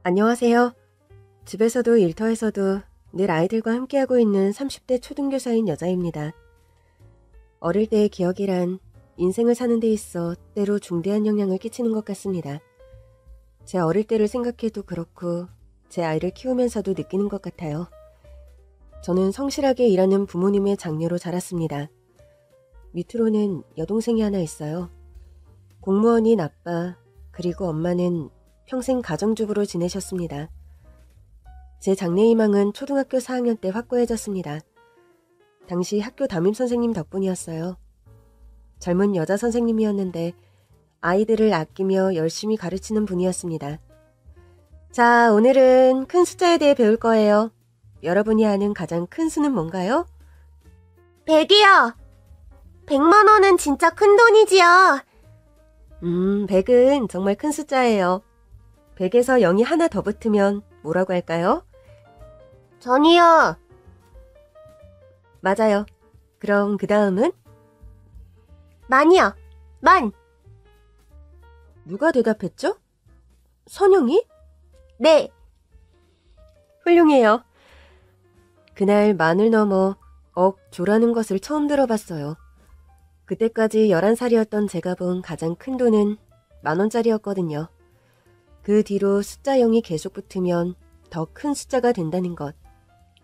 안녕하세요. 집에서도 일터에서도 늘 아이들과 함께하고 있는 30대 초등교사인 여자입니다. 어릴 때의 기억이란 인생을 사는 데 있어 때로 중대한 영향을 끼치는 것 같습니다. 제 어릴 때를 생각해도 그렇고 제 아이를 키우면서도 느끼는 것 같아요. 저는 성실하게 일하는 부모님의 장녀로 자랐습니다. 밑으로는 여동생이 하나 있어요. 공무원인 아빠 그리고 엄마는 평생 가정주부로 지내셨습니다. 제 장래희망은 초등학교 4학년 때 확고해졌습니다. 당시 학교 담임선생님 덕분이었어요. 젊은 여자 선생님이었는데 아이들을 아끼며 열심히 가르치는 분이었습니다. 자, 오늘은 큰 숫자에 대해 배울 거예요. 여러분이 아는 가장 큰 수는 뭔가요? 100이요. 100만 원은 진짜 큰 돈이지요. 100은 정말 큰 숫자예요. 100에서 0이 하나 더 붙으면 뭐라고 할까요? 전이요. 맞아요. 그럼 그 다음은? 만이요. 만. 누가 대답했죠? 선영이? 네. 훌륭해요. 그날 만을 넘어 억조라는 것을 처음 들어봤어요. 그때까지 11살이었던 제가 본 가장 큰 돈은 10,000원짜리였거든요. 그 뒤로 숫자 0이 계속 붙으면 더 큰 숫자가 된다는 것,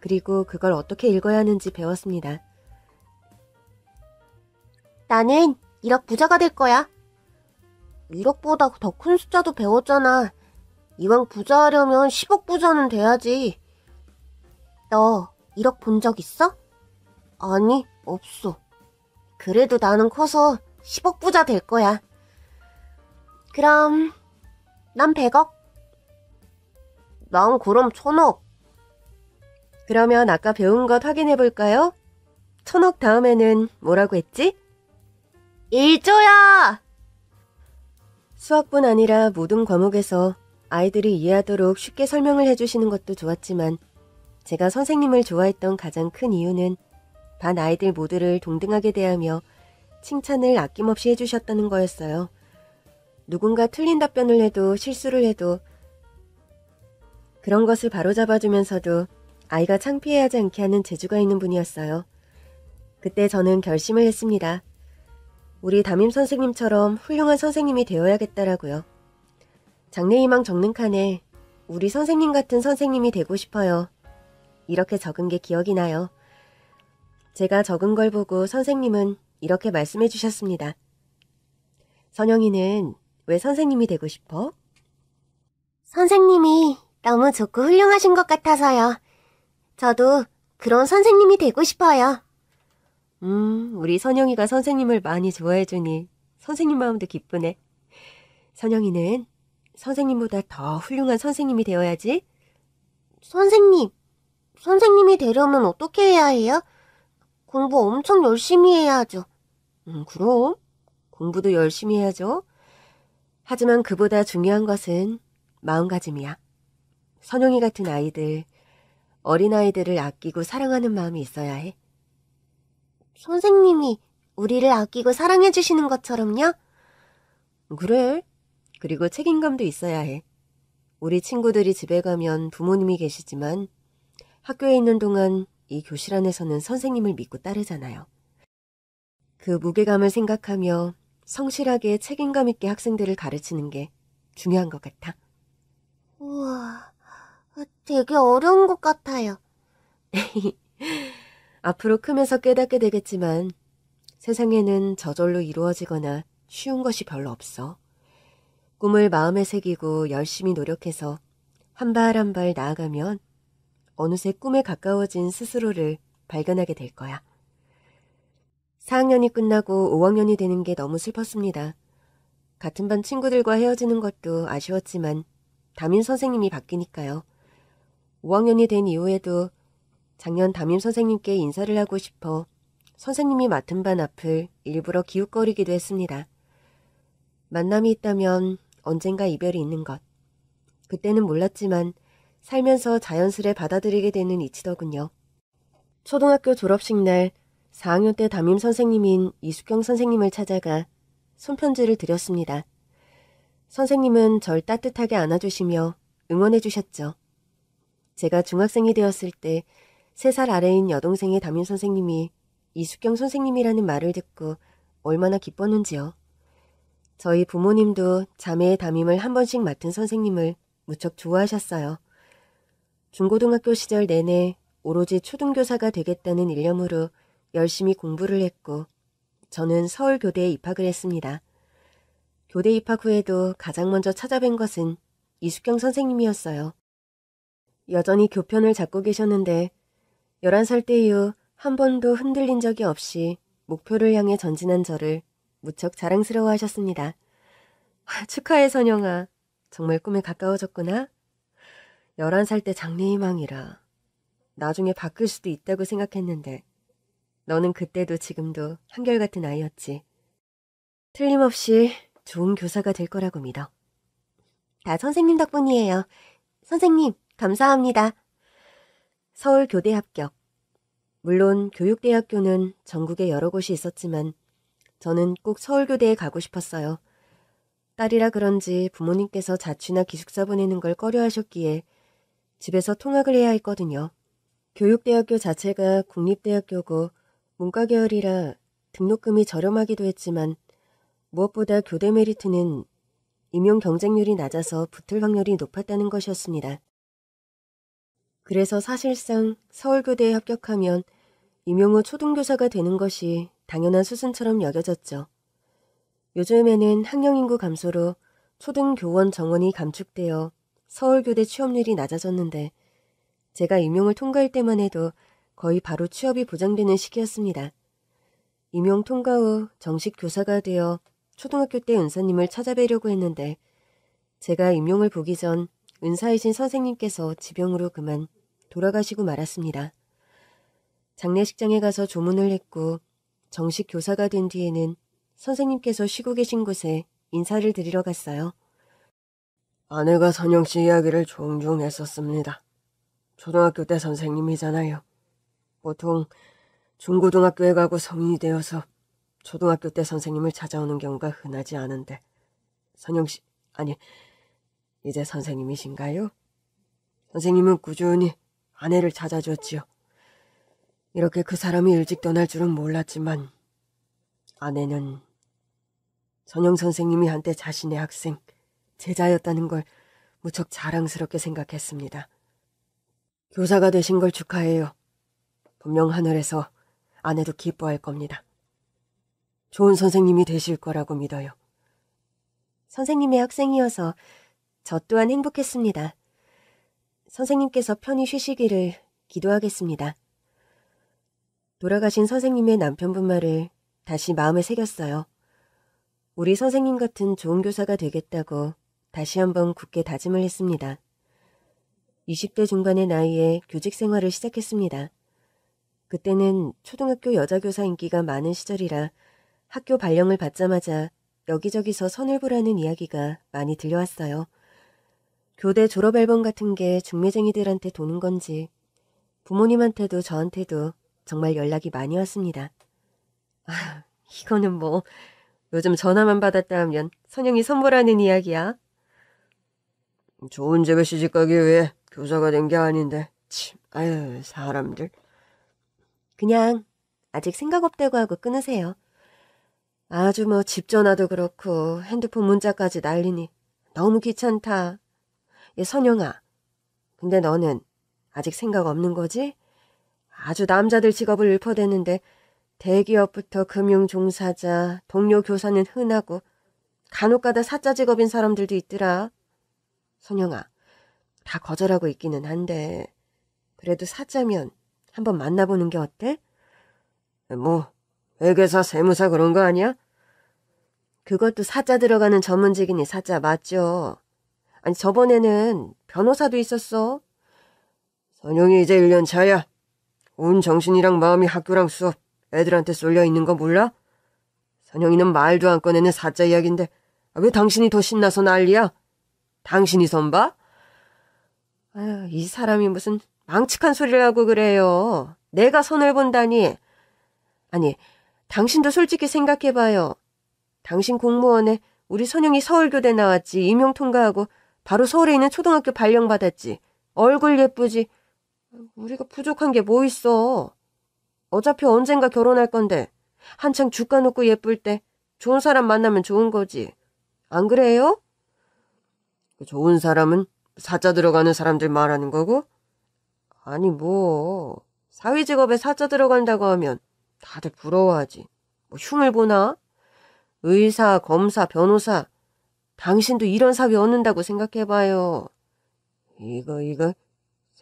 그리고 그걸 어떻게 읽어야 하는지 배웠습니다. 나는 1억 부자가 될 거야. 1억보다 더 큰 숫자도 배웠잖아. 이왕 부자 하려면 10억 부자는 돼야지. 너 1억 본 적 있어? 아니, 없어. 그래도 나는 커서 10억 부자 될 거야. 그럼 난 100억. 난 그럼 1000억. 그러면 아까 배운 것 확인해 볼까요? 1,000억 다음에는 뭐라고 했지? 1조야! 수학뿐 아니라 모든 과목에서 아이들이 이해하도록 쉽게 설명을 해주시는 것도 좋았지만 제가 선생님을 좋아했던 가장 큰 이유는 반 아이들 모두를 동등하게 대하며 칭찬을 아낌없이 해주셨다는 거였어요. 누군가 틀린 답변을 해도 실수를 해도 그런 것을 바로잡아주면서도 아이가 창피해하지 않게 하는 재주가 있는 분이었어요. 그때 저는 결심을 했습니다. 우리 담임 선생님처럼 훌륭한 선생님이 되어야겠다라고요. 장래희망 적는 칸에 우리 선생님 같은 선생님이 되고 싶어요. 이렇게 적은 게 기억이 나요. 제가 적은 걸 보고 선생님은 이렇게 말씀해 주셨습니다. 선영이는 왜 선생님이 되고 싶어? 선생님이 너무 좋고 훌륭하신 것 같아서요. 저도 그런 선생님이 되고 싶어요. 우리 선영이가 선생님을 많이 좋아해주니 선생님 마음도 기쁘네. 선영이는 선생님보다 더 훌륭한 선생님이 되어야지. 선생님이 되려면 어떻게 해야 해요? 공부 엄청 열심히 해야죠. 그럼 공부도 열심히 해야죠. 하지만 그보다 중요한 것은 마음가짐이야. 선영이 같은 아이들, 어린아이들을 아끼고 사랑하는 마음이 있어야 해. 선생님이 우리를 아끼고 사랑해주시는 것처럼요? 그래. 그리고 책임감도 있어야 해. 우리 친구들이 집에 가면 부모님이 계시지만 학교에 있는 동안 이 교실 안에서는 선생님을 믿고 따르잖아요. 그 무게감을 생각하며 성실하게 책임감 있게 학생들을 가르치는 게 중요한 것 같아. 우와, 되게 어려운 것 같아요. 앞으로 크면서 깨닫게 되겠지만 세상에는 저절로 이루어지거나 쉬운 것이 별로 없어. 꿈을 마음에 새기고 열심히 노력해서 한 발 한 발 나아가면 어느새 꿈에 가까워진 스스로를 발견하게 될 거야. 4학년이 끝나고 5학년이 되는 게 너무 슬펐습니다. 같은 반 친구들과 헤어지는 것도 아쉬웠지만 담임 선생님이 바뀌니까요. 5학년이 된 이후에도 작년 담임 선생님께 인사를 하고 싶어 선생님이 맡은 반 앞을 일부러 기웃거리기도 했습니다. 만남이 있다면 언젠가 이별이 있는 것. 그때는 몰랐지만 살면서 자연스레 받아들이게 되는 이치더군요. 초등학교 졸업식 날 4학년 때 담임 선생님인 이숙경 선생님을 찾아가 손편지를 드렸습니다. 선생님은 절 따뜻하게 안아주시며 응원해 주셨죠. 제가 중학생이 되었을 때 3살 아래인 여동생의 담임 선생님이 이숙경 선생님이라는 말을 듣고 얼마나 기뻤는지요. 저희 부모님도 자매의 담임을 한 번씩 맡은 선생님을 무척 좋아하셨어요. 중고등학교 시절 내내 오로지 초등교사가 되겠다는 일념으로 열심히 공부를 했고 저는 서울교대에 입학을 했습니다. 교대 입학 후에도 가장 먼저 찾아뵌 것은 이숙경 선생님이었어요. 여전히 교편을 잡고 계셨는데 11살 때 이후 한 번도 흔들린 적이 없이 목표를 향해 전진한 저를 무척 자랑스러워 하셨습니다. 축하해 선영아. 정말 꿈에 가까워졌구나. 11살 때 장래희망이라. 나중에 바뀔 수도 있다고 생각했는데 너는 그때도 지금도 한결같은 아이였지. 틀림없이 좋은 교사가 될 거라고 믿어. 다 선생님 덕분이에요. 선생님, 감사합니다. 서울교대 합격. 물론 교육대학교는 전국에 여러 곳이 있었지만 저는 꼭 서울교대에 가고 싶었어요. 딸이라 그런지 부모님께서 자취나 기숙사 보내는 걸 꺼려하셨기에 집에서 통학을 해야 했거든요. 교육대학교 자체가 국립대학교고 문과 계열이라 등록금이 저렴하기도 했지만 무엇보다 교대 메리트는 임용 경쟁률이 낮아서 붙을 확률이 높았다는 것이었습니다. 그래서 사실상 서울교대에 합격하면 임용 후 초등교사가 되는 것이 당연한 수순처럼 여겨졌죠. 요즘에는 학령인구 감소로 초등교원 정원이 감축되어 서울교대 취업률이 낮아졌는데 제가 임용을 통과할 때만 해도 거의 바로 취업이 보장되는 시기였습니다. 임용 통과 후 정식 교사가 되어 초등학교 때 은사님을 찾아뵈려고 했는데 제가 임용을 보기 전 은사이신 선생님께서 지병으로 그만 돌아가시고 말았습니다. 장례식장에 가서 조문을 했고 정식 교사가 된 뒤에는 선생님께서 쉬고 계신 곳에 인사를 드리러 갔어요. 아내가 선영씨 이야기를 종종 했었습니다. 초등학교 때 선생님이잖아요. 보통 중고등학교에 가고 성인이 되어서 초등학교 때 선생님을 찾아오는 경우가 흔하지 않은데 선영씨, 아니 이제 선생님이신가요? 선생님은 꾸준히 아내를 찾아줬지요. 이렇게 그 사람이 일찍 떠날 줄은 몰랐지만 아내는 선영 선생님이 한때 자신의 학생, 제자였다는 걸 무척 자랑스럽게 생각했습니다. 교사가 되신 걸 축하해요. 분명 하늘에서 아내도 기뻐할 겁니다. 좋은 선생님이 되실 거라고 믿어요. 선생님의 학생이어서 저 또한 행복했습니다. 선생님께서 편히 쉬시기를 기도하겠습니다. 돌아가신 선생님의 남편분 말을 다시 마음에 새겼어요. 우리 선생님 같은 좋은 교사가 되겠다고 다시 한번 굳게 다짐을 했습니다. 20대 중반의 나이에 교직 생활을 시작했습니다. 그때는 초등학교 여자교사 인기가 많은 시절이라 학교 발령을 받자마자 여기저기서 선을 보라는 이야기가 많이 들려왔어요. 교대 졸업 앨범 같은 게 중매쟁이들한테 도는 건지 부모님한테도 저한테도 정말 연락이 많이 왔습니다. 아, 이거는 뭐 요즘 전화만 받았다 하면 선영이 선물하는 이야기야. 좋은 집에 시집가기 위해 교사가 된 게 아닌데 참, 아유 사람들. 그냥 아직 생각 없다고 하고 끊으세요. 아주 뭐 집 전화도 그렇고 핸드폰 문자까지 난리니 너무 귀찮다. 얘 선영아, 근데 너는 아직 생각 없는 거지? 아주 남자들 직업을 읊어대는데 대기업부터 금융종사자, 동료 교사는 흔하고 간혹가다 사자 직업인 사람들도 있더라. 선영아, 다 거절하고 있기는 한데 그래도 사자면 한번 만나보는 게 어때? 뭐 회계사, 세무사 그런 거 아니야? 그것도 사자 들어가는 전문직이니 사자 맞죠? 아니 저번에는 변호사도 있었어. 선영이 이제 1년 차야. 온 정신이랑 마음이 학교랑 수업, 애들한테 쏠려 있는 거 몰라? 선영이는 말도 안 꺼내는 사자 이야기인데 왜 당신이 더 신나서 난리야? 당신이 선봐? 아유, 이 사람이 무슨 망측한 소리를 하고 그래요. 내가 손을 본다니. 아니, 당신도 솔직히 생각해봐요. 당신 공무원에 우리 선영이 서울교대 나왔지, 임용 통과하고 바로 서울에 있는 초등학교 발령받았지. 얼굴 예쁘지. 우리가 부족한 게 뭐 있어. 어차피 언젠가 결혼할 건데 한창 주가 높고 예쁠 때 좋은 사람 만나면 좋은 거지. 안 그래요? 좋은 사람은 사자 들어가는 사람들 말하는 거고? 아니 뭐 사회직업에 사자 들어간다고 하면 다들 부러워하지. 뭐 흉을 보나? 의사, 검사, 변호사. 당신도 이런 사회 얻는다고 생각해봐요. 이거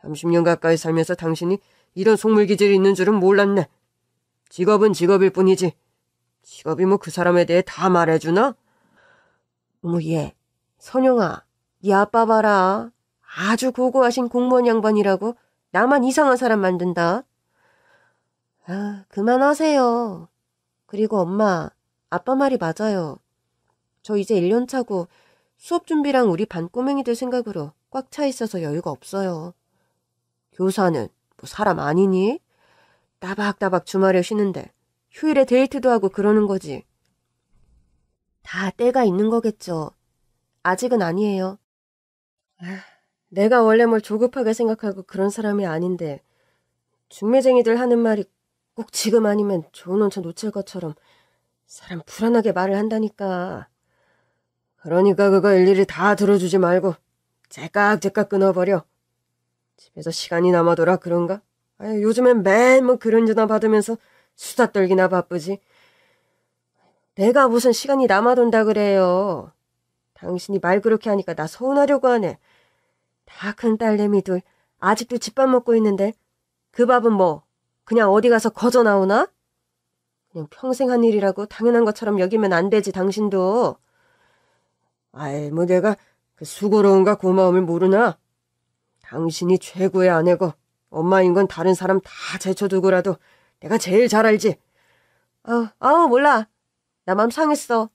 30년 가까이 살면서 당신이 이런 속물 기질이 있는 줄은 몰랐네. 직업은 직업일 뿐이지. 직업이 뭐 그 사람에 대해 다 말해주나? 어머 얘, 선영아, 네 아빠 봐라. 아주 고고하신 공무원 양반이라고 나만 이상한 사람 만든다. 아, 그만하세요. 그리고 엄마, 아빠 말이 맞아요. 저 이제 1년 차고 수업 준비랑 우리 반 꼬맹이들 생각으로 꽉 차 있어서 여유가 없어요. 교사는 뭐 사람 아니니? 따박따박 주말에 쉬는데 휴일에 데이트도 하고 그러는 거지. 다 때가 있는 거겠죠. 아직은 아니에요. 내가 원래 뭘 조급하게 생각하고 그런 사람이 아닌데 중매쟁이들 하는 말이 꼭 지금 아니면 좋은 원처 놓칠 것처럼 사람 불안하게 말을 한다니까. 그러니까 그거 일일이 다 들어주지 말고 제깍제깍 끊어버려. 집에서 시간이 남아돌아 그런가? 아유, 요즘엔 매일 뭐 그런 전화 받으면서 수다 떨기나 바쁘지. 내가 무슨 시간이 남아돈다 그래요. 당신이 말 그렇게 하니까 나 서운하려고 하네. 다 큰 딸내미 둘 아직도 집밥 먹고 있는데 그 밥은 뭐 그냥 어디 가서 거저 나오나? 그냥 평생 한 일이라고 당연한 것처럼 여기면 안 되지 당신도. 아이 뭐 내가 그 수고로움과 고마움을 모르나? 당신이 최고의 아내고 엄마인 건 다른 사람 다 제쳐두고라도 내가 제일 잘 알지. 아우 몰라. 나 맘 상했어.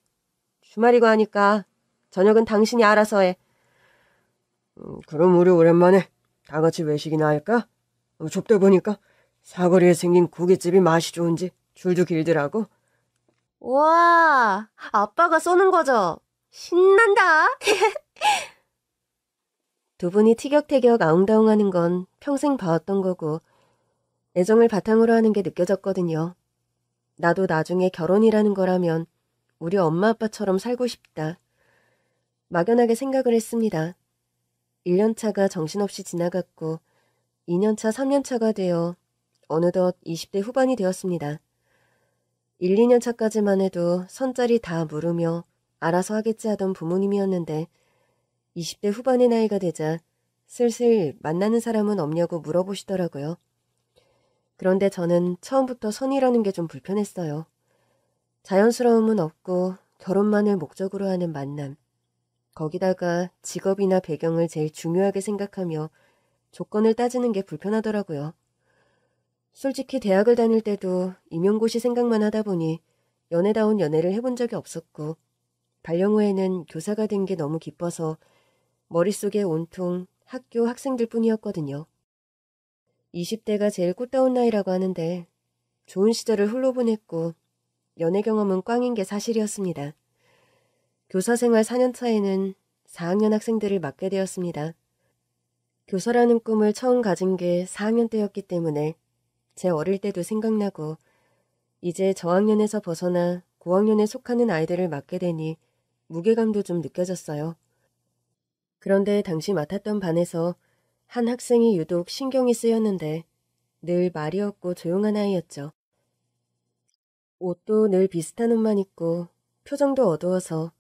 주말이고 하니까 저녁은 당신이 알아서 해. 그럼 우리 오랜만에 다 같이 외식이나 할까? 좁다 보니까 사거리에 생긴 고깃집이 맛이 좋은지 줄도 길더라고. 와, 아빠가 쏘는 거죠? 신난다. 두 분이 티격태격 아웅다웅하는 건 평생 봐왔던 거고 애정을 바탕으로 하는 게 느껴졌거든요. 나도 나중에 결혼이라는 거라면 우리 엄마 아빠처럼 살고 싶다. 막연하게 생각을 했습니다. 1년차가 정신없이 지나갔고 2년차, 3년차가 되어 어느덧 20대 후반이 되었습니다. 1, 2년차까지만 해도 선자리 다 물으며 알아서 하겠지 하던 부모님이었는데 20대 후반의 나이가 되자 슬슬 만나는 사람은 없냐고 물어보시더라고요. 그런데 저는 처음부터 선이라는 게 좀 불편했어요. 자연스러움은 없고 결혼만을 목적으로 하는 만남. 거기다가 직업이나 배경을 제일 중요하게 생각하며 조건을 따지는 게 불편하더라고요. 솔직히 대학을 다닐 때도 임용고시 생각만 하다 보니 연애다운 연애를 해본 적이 없었고 발령 후에는 교사가 된 게 너무 기뻐서 머릿속에 온통 학교 학생들 뿐이었거든요. 20대가 제일 꽃다운 나이라고 하는데 좋은 시절을 홀로 보냈고 연애 경험은 꽝인 게 사실이었습니다. 교사 생활 4년 차에는 4학년 학생들을 맡게 되었습니다. 교사라는 꿈을 처음 가진 게 4학년 때였기 때문에 제 어릴 때도 생각나고 이제 저학년에서 벗어나 고학년에 속하는 아이들을 맡게 되니 무게감도 좀 느껴졌어요. 그런데 당시 맡았던 반에서 한 학생이 유독 신경이 쓰였는데 늘 말이 없고 조용한 아이였죠. 옷도 늘 비슷한 옷만 입고 표정도 어두워서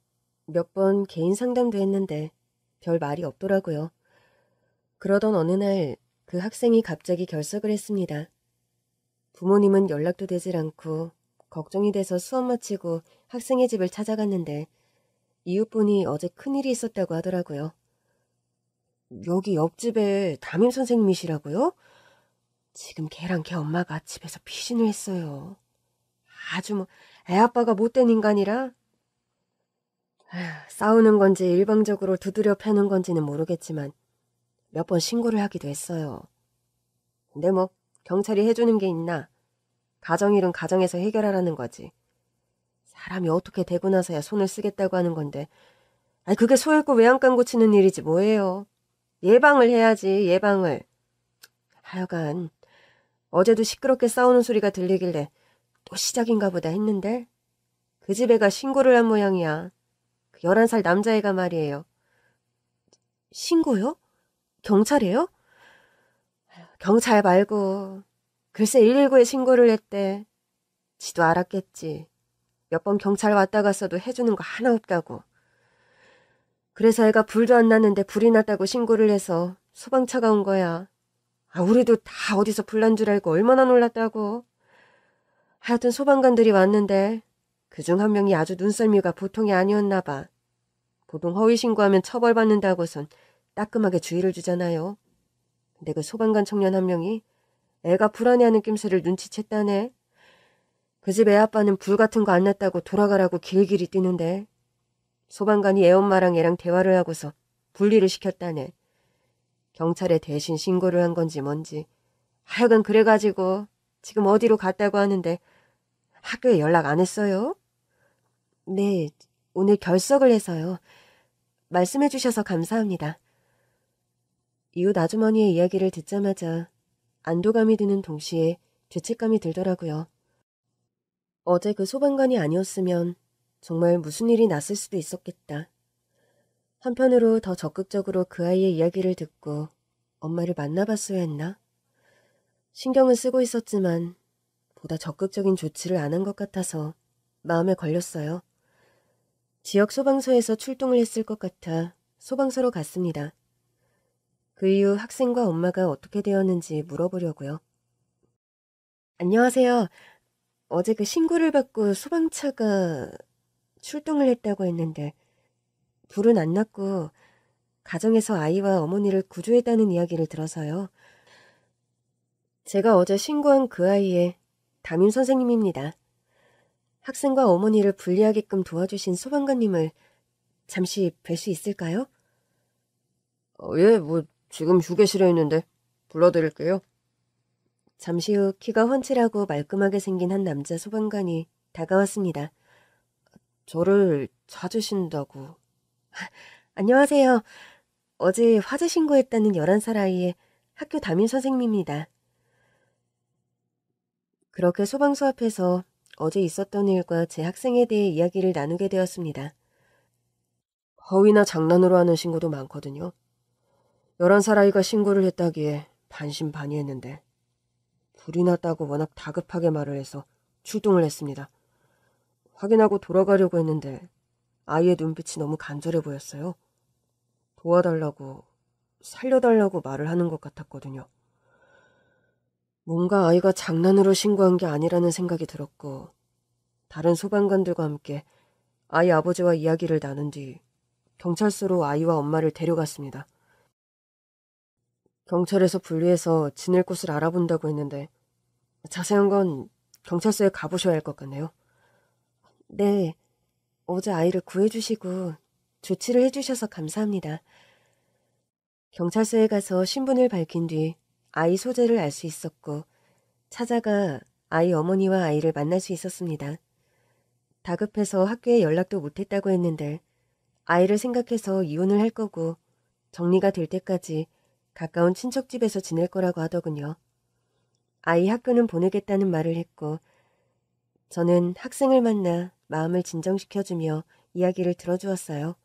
몇 번 개인 상담도 했는데 별 말이 없더라고요. 그러던 어느 날 그 학생이 갑자기 결석을 했습니다. 부모님은 연락도 되질 않고 걱정이 돼서 수업 마치고 학생의 집을 찾아갔는데 이웃분이 어제 큰일이 있었다고 하더라고요. 여기 옆집에 담임 선생님이시라고요? 지금 걔랑 걔 엄마가 집에서 피신을 했어요. 아주 뭐 애아빠가 못된 인간이라 싸우는 건지 일방적으로 두드려 패는 건지는 모르겠지만 몇 번 신고를 하기도 했어요. 근데 뭐 경찰이 해주는 게 있나? 가정일은 가정에서 해결하라는 거지. 사람이 어떻게 되고 나서야 손을 쓰겠다고 하는 건데 아이, 그게 소잃고 외양간 고치는 일이지 뭐예요. 예방을 해야지, 예방을. 하여간 어제도 시끄럽게 싸우는 소리가 들리길래 또 시작인가 보다 했는데 그 집 애가 신고를 한 모양이야. 그 11살 남자애가 말이에요. 신고요? 경찰이에요? 경찰 말고 글쎄 119에 신고를 했대. 지도 알았겠지. 몇 번 경찰 왔다 갔어도 해주는 거 하나 없다고. 그래서 애가 불도 안 났는데 불이 났다고 신고를 해서 소방차가 온 거야. 아, 우리도 다 어디서 불난 줄 알고 얼마나 놀랐다고. 하여튼 소방관들이 왔는데 그중 한 명이 아주 눈썰미가 보통이 아니었나 봐. 보통 허위 신고하면 처벌받는다고선 따끔하게 주의를 주잖아요. 근데 그 소방관 청년 한 명이 애가 불안해하는 낌새를 눈치챘다네. 그 집 애 아빠는 불 같은 거 안 났다고 돌아가라고 길길이 뛰는데 소방관이 애 엄마랑 애랑 대화를 하고서 분리를 시켰다네. 경찰에 대신 신고를 한 건지 뭔지. 하여간 그래가지고 지금 어디로 갔다고 하는데 학교에 연락 안 했어요? 네, 오늘 결석을 해서요. 말씀해 주셔서 감사합니다. 이웃 아주머니의 이야기를 듣자마자 안도감이 드는 동시에 죄책감이 들더라고요. 어제 그 소방관이 아니었으면 정말 무슨 일이 났을 수도 있었겠다. 한편으로 더 적극적으로 그 아이의 이야기를 듣고 엄마를 만나봤어야 했나? 신경은 쓰고 있었지만 보다 적극적인 조치를 안 한 것 같아서 마음에 걸렸어요. 지역 소방서에서 출동을 했을 것 같아 소방서로 갔습니다. 그 이후 학생과 엄마가 어떻게 되었는지 물어보려고요. 안녕하세요. 어제 그 신고를 받고 소방차가 출동을 했다고 했는데 불은 안 났고 가정에서 아이와 어머니를 구조했다는 이야기를 들어서요. 제가 어제 신고한 그 아이의 담임 선생님입니다. 학생과 어머니를 분리하게끔 도와주신 소방관님을 잠시 뵐 수 있을까요? 예, 지금 휴게실에 있는데 불러드릴게요. 잠시 후 키가 훤칠하고 말끔하게 생긴 한 남자 소방관이 다가왔습니다. 저를 찾으신다고. 안녕하세요. 어제 화재 신고했다는 11살 아이의 학교 담임 선생님입니다. 그렇게 소방서 앞에서 어제 있었던 일과 제 학생에 대해 이야기를 나누게 되었습니다. 허위나 장난으로 하는 신고도 많거든요. 11살 아이가 신고를 했다기에 반신반의했는데 불이 났다고 워낙 다급하게 말을 해서 출동을 했습니다. 확인하고 돌아가려고 했는데 아이의 눈빛이 너무 간절해 보였어요. 도와달라고, 살려달라고 말을 하는 것 같았거든요. 뭔가 아이가 장난으로 신고한 게 아니라는 생각이 들었고 다른 소방관들과 함께 아이 아버지와 이야기를 나눈 뒤 경찰서로 아이와 엄마를 데려갔습니다. 경찰에서 분리해서 지낼 곳을 알아본다고 했는데 자세한 건 경찰서에 가보셔야 할 것 같네요. 네, 어제 아이를 구해주시고 조치를 해주셔서 감사합니다. 경찰서에 가서 신분을 밝힌 뒤 아이 소재를 알 수 있었고 찾아가 아이 어머니와 아이를 만날 수 있었습니다. 다급해서 학교에 연락도 못했다고 했는데 아이를 생각해서 이혼을 할 거고 정리가 될 때까지 가까운 친척집에서 지낼 거라고 하더군요. 아이 학교는 보내겠다는 말을 했고 저는 학생을 만나 마음을 진정시켜주며 이야기를 들어주었어요.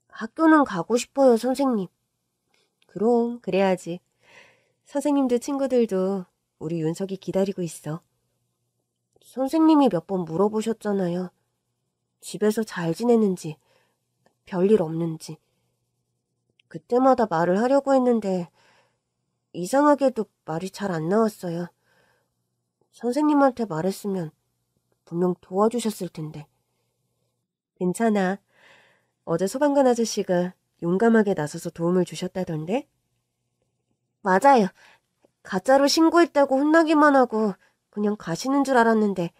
학교는 가고 싶어요, 선생님. 그럼 그래야지. 선생님도 친구들도 우리 윤석이 기다리고 있어. 선생님이 몇 번 물어보셨잖아요. 집에서 잘 지내는지, 별일 없는지. 그때마다 말을 하려고 했는데 이상하게도 말이 잘 안 나왔어요. 선생님한테 말했으면 분명 도와주셨을 텐데. 괜찮아. 어제 소방관 아저씨가 용감하게 나서서 도움을 주셨다던데? 맞아요. 가짜로 신고했다고 혼나기만 하고 그냥 가시는 줄 알았는데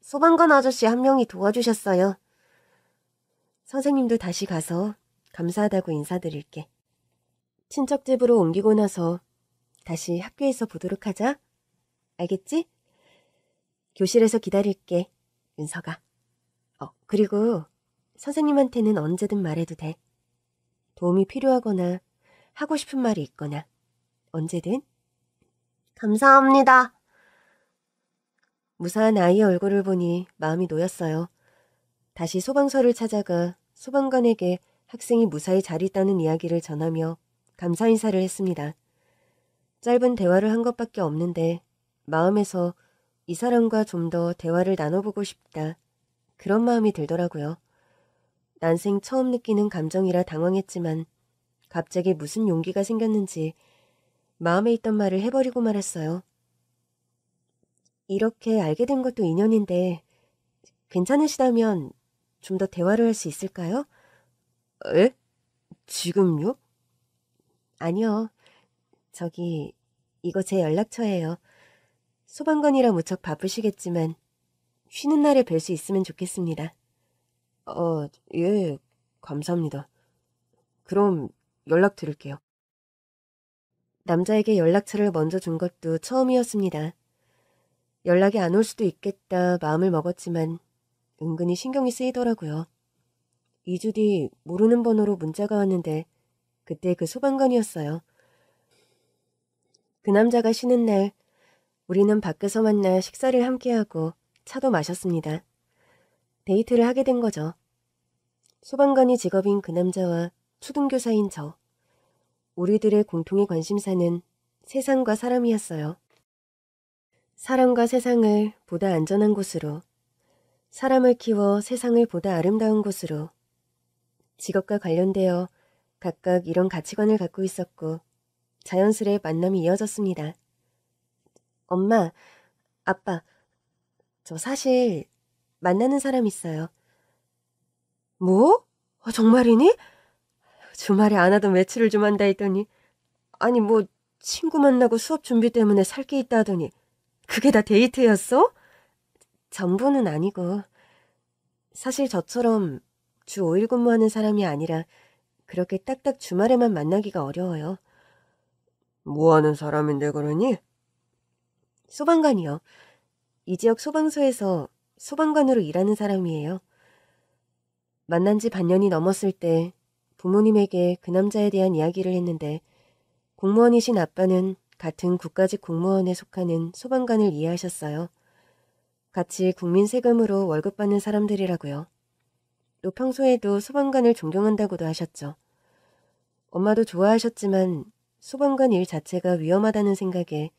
소방관 아저씨 한 명이 도와주셨어요. 선생님도 다시 가서 감사하다고 인사드릴게. 친척집으로 옮기고 나서 다시 학교에서 보도록 하자. 알겠지? 교실에서 기다릴게, 윤서가. 그리고 선생님한테는 언제든 말해도 돼. 도움이 필요하거나 하고 싶은 말이 있거나 언제든. 감사합니다. 무사한 아이의 얼굴을 보니 마음이 놓였어요. 다시 소방서를 찾아가 소방관에게 학생이 무사히 잘 있다는 이야기를 전하며 감사 인사를 했습니다. 짧은 대화를 한 것밖에 없는데 마음에서 이 사람과 좀 더 대화를 나눠보고 싶다. 그런 마음이 들더라고요. 난생 처음 느끼는 감정이라 당황했지만 갑자기 무슨 용기가 생겼는지 마음에 있던 말을 해버리고 말았어요. 이렇게 알게 된 것도 인연인데 괜찮으시다면 좀 더 대화를 할 수 있을까요? 에? 지금요? 아니요. 저기 이거 제 연락처예요. 소방관이라 무척 바쁘시겠지만 쉬는 날에 뵐 수 있으면 좋겠습니다. 예, 감사합니다. 그럼 연락드릴게요. 남자에게 연락처를 먼저 준 것도 처음이었습니다. 연락이 안 올 수도 있겠다 마음을 먹었지만 은근히 신경이 쓰이더라고요. 2주 뒤 모르는 번호로 문자가 왔는데 그때 그 소방관이었어요. 그 남자가 쉬는 날 우리는 밖에서 만나 식사를 함께하고 차도 마셨습니다. 데이트를 하게 된 거죠. 소방관이 직업인 그 남자와 초등교사인 저. 우리들의 공통의 관심사는 세상과 사람이었어요. 사람과 세상을 보다 안전한 곳으로, 사람을 키워 세상을 보다 아름다운 곳으로, 직업과 관련되어 각각 이런 가치관을 갖고 있었고 자연스레 만남이 이어졌습니다. 엄마, 아빠, 저 사실 만나는 사람 있어요. 뭐? 정말이니? 주말에 안 하던 외출을 좀 한다 했더니 아니 뭐 친구 만나고 수업 준비 때문에 살 게 있다 하더니 그게 다 데이트였어? 전부는 아니고 사실 저처럼 주 5일 근무하는 사람이 아니라 그렇게 딱딱 주말에만 만나기가 어려워요. 뭐 하는 사람인데 그러니? 소방관이요. 이 지역 소방서에서 소방관으로 일하는 사람이에요. 만난 지 반년이 넘었을 때 부모님에게 그 남자에 대한 이야기를 했는데 공무원이신 아빠는 같은 국가직 공무원에 속하는 소방관을 이해하셨어요. 같이 국민 세금으로 월급 받는 사람들이라고요. 또 평소에도 소방관을 존경한다고도 하셨죠. 엄마도 좋아하셨지만 소방관 일 자체가 위험하다는 생각에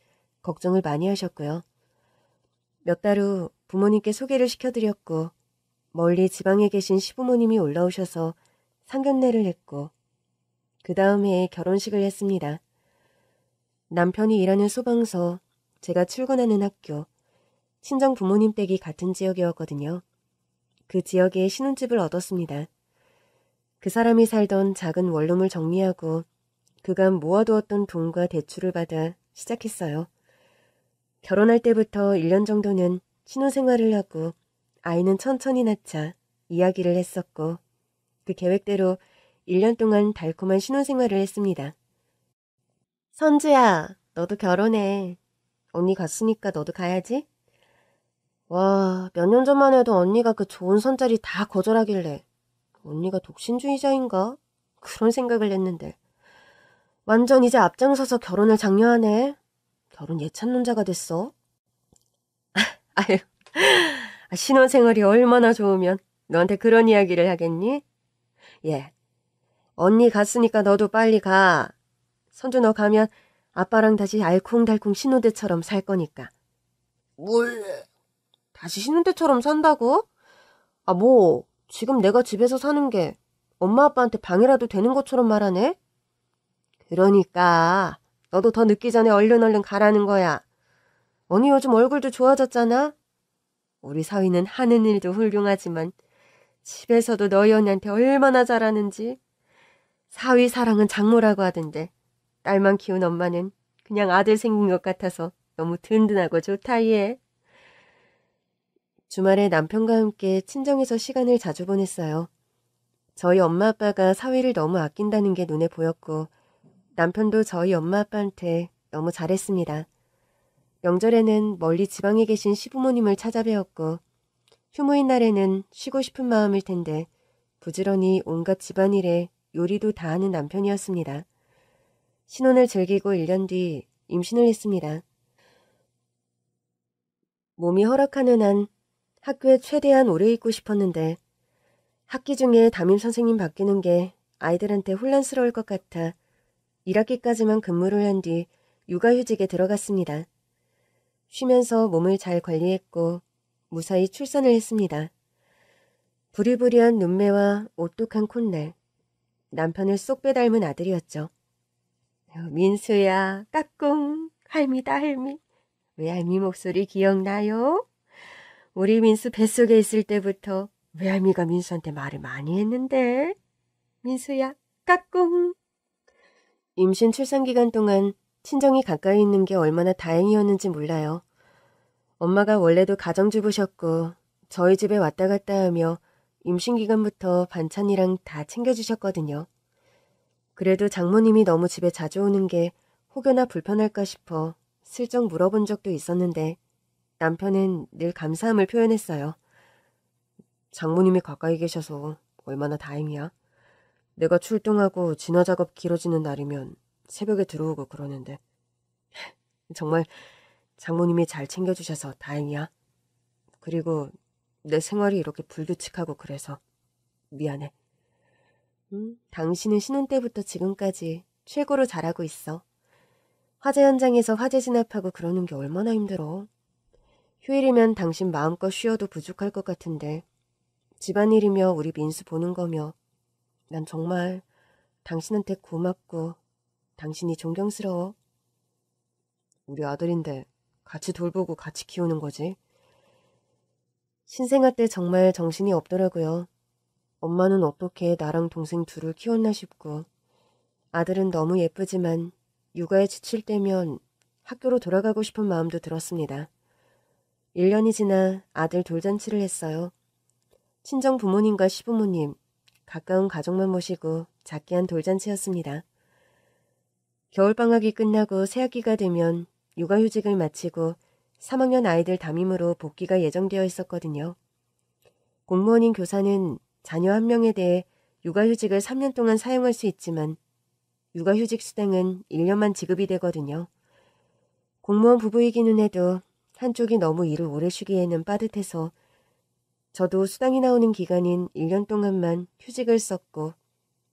걱정을 많이 하셨고요. 몇 달 후 부모님께 소개를 시켜드렸고 멀리 지방에 계신 시부모님이 올라오셔서 상견례를 했고 그 다음 해에 결혼식을 했습니다. 남편이 일하는 소방서, 제가 출근하는 학교, 친정 부모님 댁이 같은 지역이었거든요. 그 지역에 신혼집을 얻었습니다. 그 사람이 살던 작은 원룸을 정리하고 그간 모아두었던 돈과 대출을 받아 시작했어요. 결혼할 때부터 1년 정도는 신혼생활을 하고 아이는 천천히 낳자 이야기를 했었고 그 계획대로 1년 동안 달콤한 신혼생활을 했습니다. 선주야, 너도 결혼해. 언니 갔으니까 너도 가야지. 와, 몇 년 전만 해도 언니가 그 좋은 선자리 다 거절하길래 언니가 독신주의자인가? 그런 생각을 했는데 완전 이제 앞장서서 결혼을 장려하네. 결혼 예찬론자가 됐어. 아유, 신혼생활이 얼마나 좋으면 너한테 그런 이야기를 하겠니? 예, 언니 갔으니까 너도 빨리 가. 선주 너 가면 아빠랑 다시 알콩달콩 신혼때처럼 살 거니까. 뭘? 다시 신혼때처럼 산다고? 뭐 지금 내가 집에서 사는 게 엄마 아빠한테 방해라도 되는 것처럼 말하네? 그러니까 너도 더 늦기 전에 얼른 가라는 거야. 언니 요즘 얼굴도 좋아졌잖아? 우리 사위는 하는 일도 훌륭하지만 집에서도 너희 언니한테 얼마나 잘하는지. 사위 사랑은 장모라고 하던데 딸만 키운 엄마는 그냥 아들 생긴 것 같아서 너무 든든하고 좋다 얘. 주말에 남편과 함께 친정에서 시간을 자주 보냈어요. 저희 엄마 아빠가 사위를 너무 아낀다는 게 눈에 보였고 남편도 저희 엄마 아빠한테 너무 잘했습니다. 명절에는 멀리 지방에 계신 시부모님을 찾아뵈었고 휴무인 날에는 쉬고 싶은 마음일 텐데 부지런히 온갖 집안일에 요리도 다 하는 남편이었습니다. 신혼을 즐기고 1년 뒤 임신을 했습니다. 몸이 허락하는 한 학교에 최대한 오래 있고 싶었는데 학기 중에 담임 선생님 바뀌는 게 아이들한테 혼란스러울 것 같아 1학기까지만 근무를 한 뒤 육아휴직에 들어갔습니다. 쉬면서 몸을 잘 관리했고 무사히 출산을 했습니다. 부리부리한 눈매와 오똑한 콧날, 남편을 쏙 빼닮은 아들이었죠. 민수야, 까꿍, 할미다 할미. 외할미 목소리 기억나요? 우리 민수 뱃속에 있을 때부터 외할미가 민수한테 말을 많이 했는데. 민수야, 까꿍. 임신 출산 기간 동안 친정이 가까이 있는 게 얼마나 다행이었는지 몰라요. 엄마가 원래도 가정주부셨고 저희 집에 왔다 갔다 하며 임신 기간부터 반찬이랑 다 챙겨주셨거든요. 그래도 장모님이 너무 집에 자주 오는 게 혹여나 불편할까 싶어 슬쩍 물어본 적도 있었는데 남편은 늘 감사함을 표현했어요. 장모님이 가까이 계셔서 얼마나 다행이야. 내가 출동하고 진화 작업 길어지는 날이면 새벽에 들어오고 그러는데 정말 장모님이 잘 챙겨주셔서 다행이야. 그리고 내 생활이 이렇게 불규칙하고 그래서 미안해. 당신은 신혼 때부터 지금까지 최고로 잘하고 있어. 화재 현장에서 화재 진압하고 그러는 게 얼마나 힘들어. 휴일이면 당신 마음껏 쉬어도 부족할 것 같은데 집안일이며 우리 민수 보는 거며 난 정말 당신한테 고맙고 당신이 존경스러워. 우리 아들인데 같이 돌보고 같이 키우는 거지. 신생아 때 정말 정신이 없더라고요. 엄마는 어떻게 나랑 동생 둘을 키웠나 싶고 아들은 너무 예쁘지만 육아에 지칠 때면 학교로 돌아가고 싶은 마음도 들었습니다. 1년이 지나 아들 돌잔치를 했어요. 친정 부모님과 시부모님, 가까운 가족만 모시고 작게 한 돌잔치였습니다. 겨울방학이 끝나고 새학기가 되면 육아휴직을 마치고 3학년 아이들 담임으로 복귀가 예정되어 있었거든요. 공무원인 교사는 자녀 한 명에 대해 육아휴직을 3년 동안 사용할 수 있지만 육아휴직 수당은 1년만 지급이 되거든요. 공무원 부부이기는 해도 한쪽이 너무 일을 오래 쉬기에는 빠듯해서 저도 수당이 나오는 기간인 1년 동안만 휴직을 썼고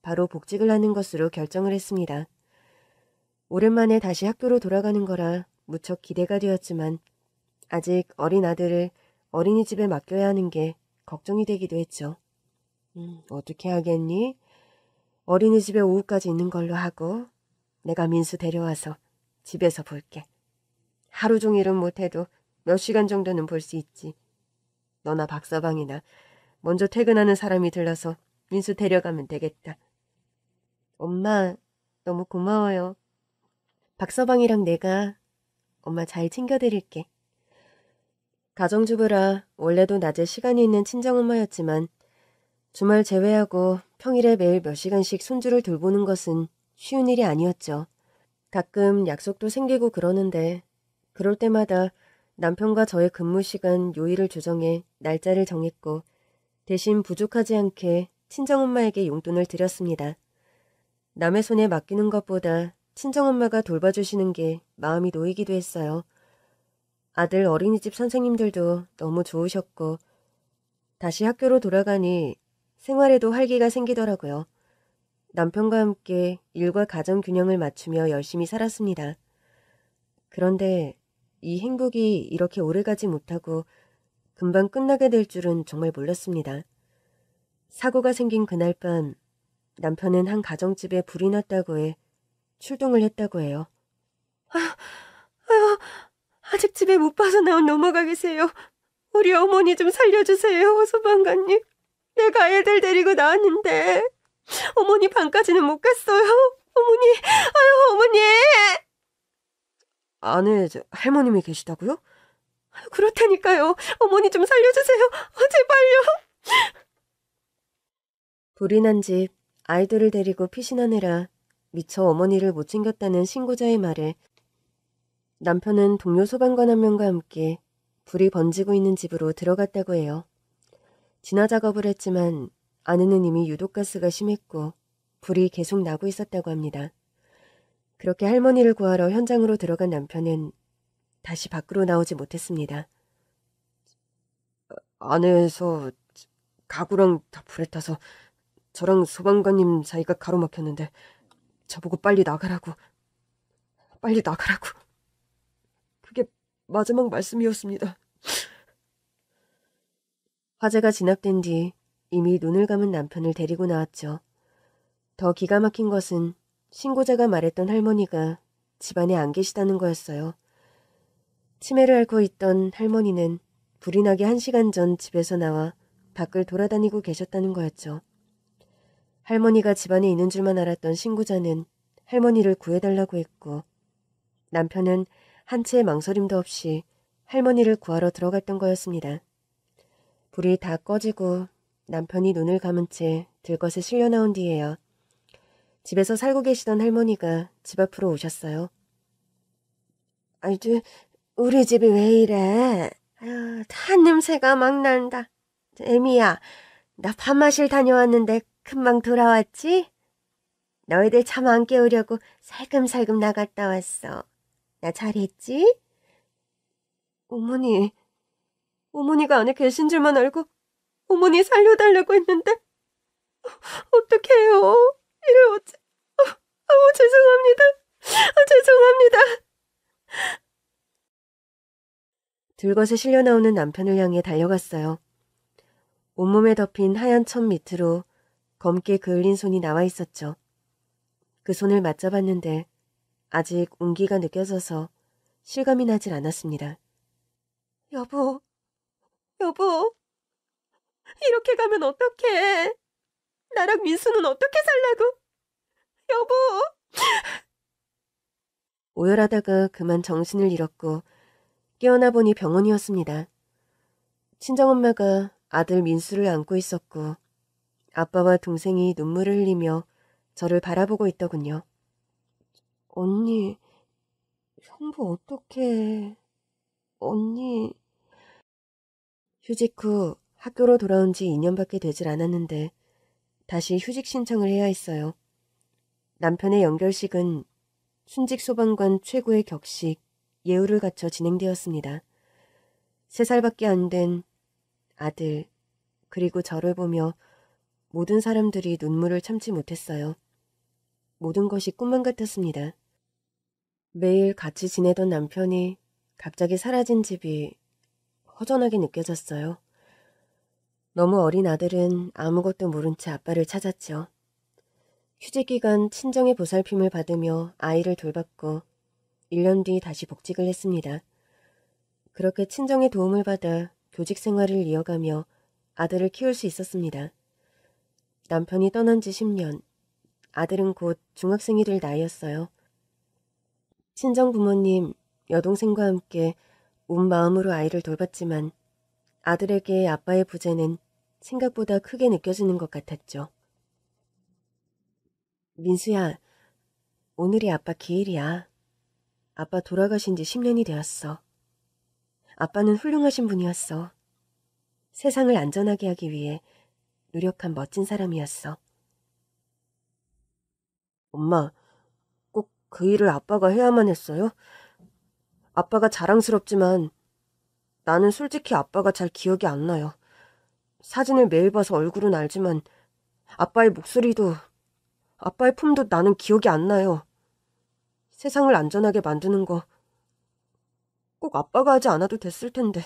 바로 복직을 하는 것으로 결정을 했습니다. 오랜만에 다시 학교로 돌아가는 거라 무척 기대가 되었지만 아직 어린 아들을 어린이집에 맡겨야 하는 게 걱정이 되기도 했죠. 어떻게 하겠니? 어린이집에 오후까지 있는 걸로 하고 내가 민수 데려와서 집에서 볼게. 하루 종일은 못해도 몇 시간 정도는 볼 수 있지. 너나 박서방이나 먼저 퇴근하는 사람이 들러서 민수 데려가면 되겠다. 엄마 너무 고마워요. 박서방이랑 내가 엄마 잘 챙겨드릴게. 가정주부라 원래도 낮에 시간이 있는 친정엄마였지만 주말 제외하고 평일에 매일 몇 시간씩 손주를 돌보는 것은 쉬운 일이 아니었죠. 가끔 약속도 생기고 그러는데 그럴 때마다 남편과 저의 근무 시간 요일을 조정해 날짜를 정했고 대신 부족하지 않게 친정엄마에게 용돈을 드렸습니다. 남의 손에 맡기는 것보다 친정엄마가 돌봐주시는 게 마음이 놓이기도 했어요. 아들 어린이집 선생님들도 너무 좋으셨고 다시 학교로 돌아가니 생활에도 활기가 생기더라고요. 남편과 함께 일과 가정 균형을 맞추며 열심히 살았습니다. 그런데 이 행복이 이렇게 오래가지 못하고 금방 끝나게 될 줄은 정말 몰랐습니다. 사고가 생긴 그날 밤 남편은 한 가정집에 불이 났다고 해 출동을 했다고 해요. 아직 집에 못 빠져나온 넘어가 계세요. 우리 어머니 좀 살려주세요, 소방관님. 내가 애들 데리고 나왔는데 어머니 방까지는 못 갔어요. 어머니, 어머니. 안에 할머님이 계시다고요? 그렇다니까요. 어머니 좀 살려주세요. 제발요. 불이 난 집, 아이들을 데리고 피신하느라 미처 어머니를 못 챙겼다는 신고자의 말에 남편은 동료 소방관 한 명과 함께 불이 번지고 있는 집으로 들어갔다고 해요. 진화 작업을 했지만 안에는 이미 유독가스가 심했고 불이 계속 나고 있었다고 합니다. 그렇게 할머니를 구하러 현장으로 들어간 남편은 다시 밖으로 나오지 못했습니다. 안에서 가구랑 다 불에 타서 저랑 소방관님 사이가 가로막혔는데 저보고 빨리 나가라고. 그게 마지막 말씀이었습니다. 화재가 진압된 뒤 이미 눈을 감은 남편을 데리고 나왔죠. 더 기가 막힌 것은 신고자가 말했던 할머니가 집안에 안 계시다는 거였어요. 치매를 앓고 있던 할머니는 불이 나기 1시간 전 집에서 나와 밖을 돌아다니고 계셨다는 거였죠. 할머니가 집안에 있는 줄만 알았던 신고자는 할머니를 구해달라고 했고 남편은 한 채의 망설임도 없이 할머니를 구하러 들어갔던 거였습니다. 불이 다 꺼지고 남편이 눈을 감은 채 들것에 실려 나온 뒤에야 집에서 살고 계시던 할머니가 집 앞으로 오셨어요. 아이고, 우리 집이 왜 이래? 탄 냄새가 막 난다. 애미야, 나 밥 마실 다녀왔는데 금방 돌아왔지? 너희들 잠 안 깨우려고 살금살금 나갔다 왔어. 나 잘했지? 어머니가 안에 계신 줄만 알고 어머니 살려달라고 했는데 어떡해요? 이를 어째... 죄송합니다. 죄송합니다. 들것에 실려 나오는 남편을 향해 달려갔어요. 온몸에 덮인 하얀 천 밑으로 검게 그을린 손이 나와 있었죠. 그 손을 맞잡았는데 아직 온기가 느껴져서 실감이 나질 않았습니다. 여보, 이렇게 가면 어떡해? 나랑 민수는 어떻게 살라고? 여보! 오열하다가 그만 정신을 잃었고 깨어나 보니 병원이었습니다. 친정엄마가 아들 민수를 안고 있었고 아빠와 동생이 눈물을 흘리며 저를 바라보고 있더군요. 언니, 형부 어떡해. 언니. 휴직 후 학교로 돌아온 지 2년밖에 되질 않았는데 다시 휴직 신청을 해야 했어요. 남편의 연결식은 순직 소방관 최고의 격식, 예우를 갖춰 진행되었습니다. 3살밖에 안 된 아들, 그리고 저를 보며 모든 사람들이 눈물을 참지 못했어요. 모든 것이 꿈만 같았습니다. 매일 같이 지내던 남편이 갑자기 사라진 집이 허전하게 느껴졌어요. 너무 어린 아들은 아무것도 모른 채 아빠를 찾았죠. 휴직 기간 친정의 보살핌을 받으며 아이를 돌봤고 1년 뒤 다시 복직을 했습니다. 그렇게 친정의 도움을 받아 교직 생활을 이어가며 아들을 키울 수 있었습니다. 남편이 떠난 지 10년, 아들은 곧 중학생이 될 나이였어요. 친정 부모님, 여동생과 함께 온 마음으로 아이를 돌봤지만 아들에게 아빠의 부재는 생각보다 크게 느껴지는 것 같았죠. 민수야, 오늘이 아빠 기일이야. 아빠 돌아가신 지 10년이 되었어. 아빠는 훌륭하신 분이었어. 세상을 안전하게 하기 위해 노력한 멋진 사람이었어. 엄마, 꼭 그 일을 아빠가 해야만 했어요? 아빠가 자랑스럽지만 나는 솔직히 아빠가 잘 기억이 안 나요. 사진을 매일 봐서 얼굴은 알지만 아빠의 목소리도 아빠의 품도 나는 기억이 안 나요. 세상을 안전하게 만드는 거 꼭 아빠가 하지 않아도 됐을 텐데.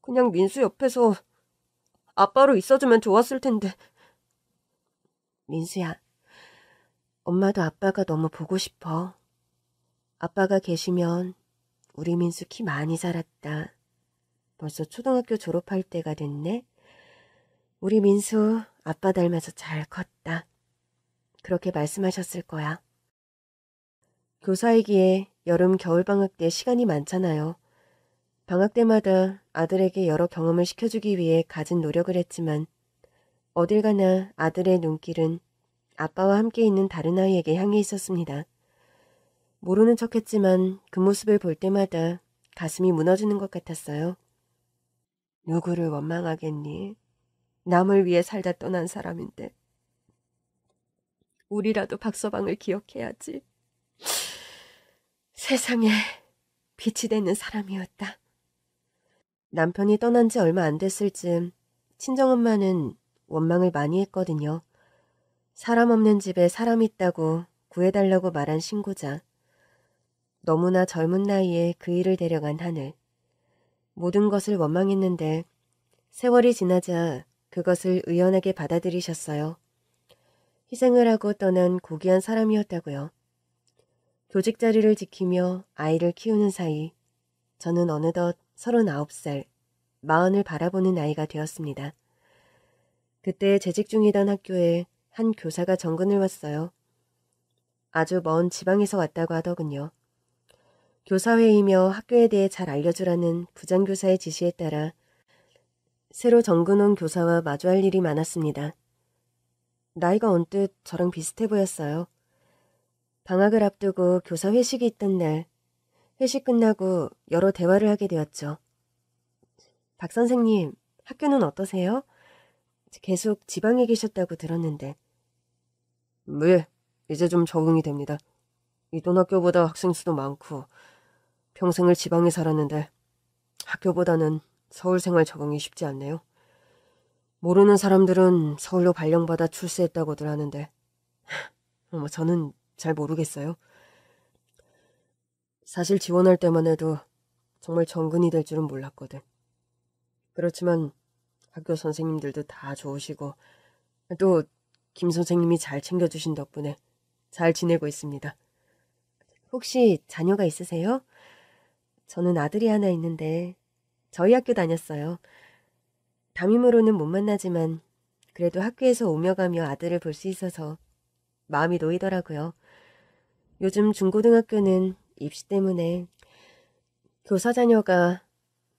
그냥 민수 옆에서 아빠로 있어주면 좋았을 텐데. 민수야, 엄마도 아빠가 너무 보고 싶어. 아빠가 계시면 우리 민수 키 많이 자랐다. 벌써 초등학교 졸업할 때가 됐네. 우리 민수 아빠 닮아서 잘 컸다. 그렇게 말씀하셨을 거야. 교사이기에 여름 겨울방학 때 시간이 많잖아요. 방학 때마다 아들에게 여러 경험을 시켜주기 위해 가진 노력을 했지만 어딜 가나 아들의 눈길은 아빠와 함께 있는 다른 아이에게 향해 있었습니다. 모르는 척했지만 그 모습을 볼 때마다 가슴이 무너지는 것 같았어요. 누구를 원망하겠니? 남을 위해 살다 떠난 사람인데 우리라도 박서방을 기억해야지. 세상에 빛이 되는 사람이었다. 남편이 떠난 지 얼마 안 됐을 즈음 친정엄마는 원망을 많이 했거든요. 사람 없는 집에 사람 있다고 구해달라고 말한 신고자. 너무나 젊은 나이에 그 일을 데려간 하늘. 모든 것을 원망했는데 세월이 지나자 그것을 의연하게 받아들이셨어요. 희생을 하고 떠난 고귀한 사람이었다고요. 교직 자리를 지키며 아이를 키우는 사이 저는 어느덧 39살, 40을 바라보는 나이가 되었습니다. 그때 재직 중이던 학교에 한 교사가 정근을 왔어요. 아주 먼 지방에서 왔다고 하더군요. 교사회이며 학교에 대해 잘 알려주라는 부장교사의 지시에 따라 새로 정근 온 교사와 마주할 일이 많았습니다. 나이가 언뜻 저랑 비슷해 보였어요. 방학을 앞두고 교사 회식이 있던 날, 회식 끝나고 여러 대화를 하게 되었죠. 박 선생님, 학교는 어떠세요? 계속 지방에 계셨다고 들었는데. 네, 이제 좀 적응이 됩니다. 이돈 학교보다 학생 수도 많고 평생을 지방에 살았는데 학교보다는 서울 생활 적응이 쉽지 않네요. 모르는 사람들은 서울로 발령받아 출세했다고들 하는데 저는 잘 모르겠어요. 사실 지원할 때만 해도 정말 정근이 될 줄은 몰랐거든. 그렇지만 학교 선생님들도 다 좋으시고 또 김 선생님이 잘 챙겨주신 덕분에 잘 지내고 있습니다. 혹시 자녀가 있으세요? 저는 아들이 하나 있는데 저희 학교 다녔어요. 담임으로는 못 만나지만 그래도 학교에서 오며 가며 아들을 볼 수 있어서 마음이 놓이더라고요. 요즘 중고등학교는 입시 때문에 교사 자녀가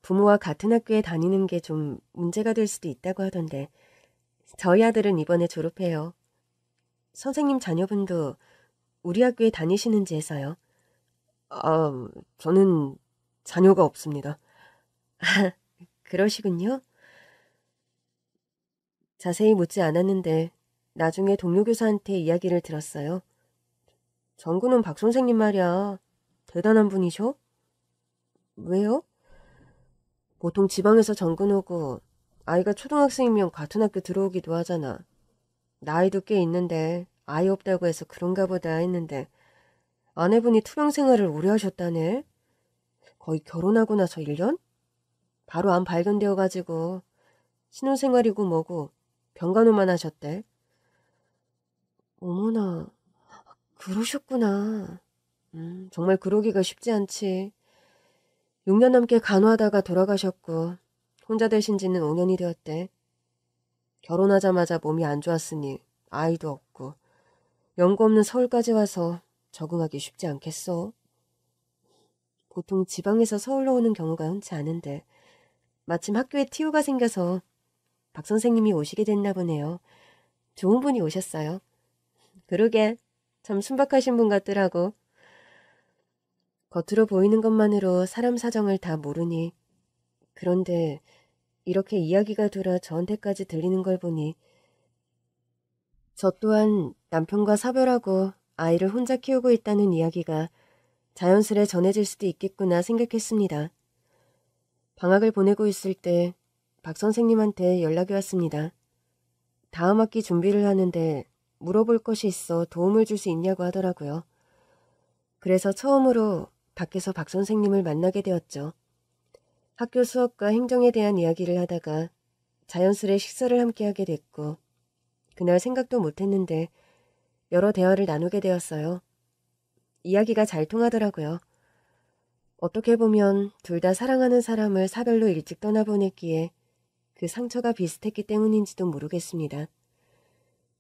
부모와 같은 학교에 다니는 게 좀 문제가 될 수도 있다고 하던데 저희 아들은 이번에 졸업해요. 선생님 자녀분도 우리 학교에 다니시는지 해서요. 저는 자녀가 없습니다. 그러시군요. 자세히 묻지 않았는데 나중에 동료 교사한테 이야기를 들었어요. 정근은 박 선생님 말이야. 대단한 분이셔? 왜요? 보통 지방에서 정근 오고 아이가 초등학생이면 같은 학교 들어오기도 하잖아. 나이도 꽤 있는데 아이 없다고 해서 그런가 보다 했는데 아내분이 투병 생활을 오래 하셨다네. 거의 결혼하고 나서 1년? 바로 암 발견되어가지고 신혼생활이고 뭐고 병간호만 하셨대. 어머나, 그러셨구나. 정말 그러기가 쉽지 않지. 6년 넘게 간호하다가 돌아가셨고 혼자 되신 지는 5년이 되었대. 결혼하자마자 몸이 안 좋았으니 아이도 없고 연고 없는 서울까지 와서 적응하기 쉽지 않겠어. 보통 지방에서 서울로 오는 경우가 흔치 않은데 마침 학교에 TU가 생겨서 박 선생님이 오시게 됐나 보네요. 좋은 분이 오셨어요. 그러게 참 순박하신 분 같더라고. 겉으로 보이는 것만으로 사람 사정을 다 모르니 그런데 이렇게 이야기가 돌아 저한테까지 들리는 걸 보니 저 또한 남편과 사별하고 아이를 혼자 키우고 있다는 이야기가 자연스레 전해질 수도 있겠구나 생각했습니다. 방학을 보내고 있을 때 박 선생님한테 연락이 왔습니다. 다음 학기 준비를 하는데 물어볼 것이 있어 도움을 줄 수 있냐고 하더라고요. 그래서 처음으로 밖에서 박 선생님을 만나게 되었죠. 학교 수업과 행정에 대한 이야기를 하다가 자연스레 식사를 함께 하게 됐고 그날 생각도 못했는데 여러 대화를 나누게 되었어요. 이야기가 잘 통하더라고요. 어떻게 보면 둘 다 사랑하는 사람을 사별로 일찍 떠나보냈기에 그 상처가 비슷했기 때문인지도 모르겠습니다.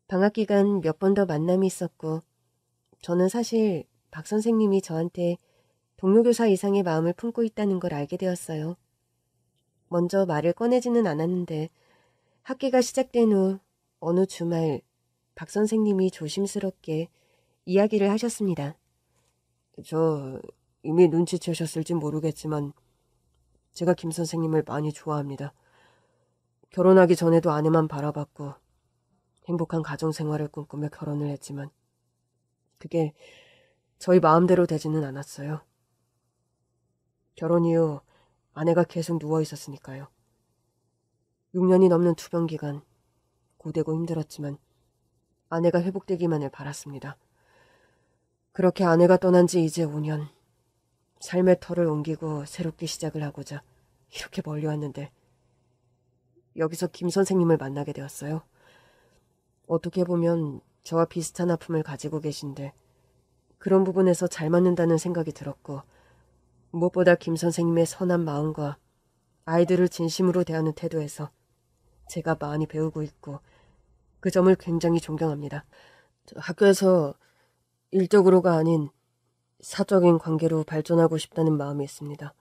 방학 기간 몇 번 더 만남이 있었고 저는 사실 박 선생님이 저한테 동료교사 이상의 마음을 품고 있다는 걸 알게 되었어요. 먼저 말을 꺼내지는 않았는데 학기가 시작된 후 어느 주말 박 선생님이 조심스럽게 이야기를 하셨습니다. 저 이미 눈치채셨을지 모르겠지만 제가 김 선생님을 많이 좋아합니다. 결혼하기 전에도 아내만 바라봤고 행복한 가정생활을 꿈꾸며 결혼을 했지만 그게 저희 마음대로 되지는 않았어요. 결혼 이후 아내가 계속 누워 있었으니까요. 6년이 넘는 투병 기간 고되고 힘들었지만 아내가 회복되기만을 바랐습니다. 그렇게 아내가 떠난 지 이제 5년. 삶의 터를 옮기고 새롭게 시작을 하고자 이렇게 멀리 왔는데 여기서 김 선생님을 만나게 되었어요. 어떻게 보면 저와 비슷한 아픔을 가지고 계신데 그런 부분에서 잘 맞는다는 생각이 들었고 무엇보다 김 선생님의 선한 마음과 아이들을 진심으로 대하는 태도에서 제가 많이 배우고 있고 그 점을 굉장히 존경합니다. 학교에서 일적으로가 아닌 사적인 관계로 발전하고 싶다는 마음이 있습니다.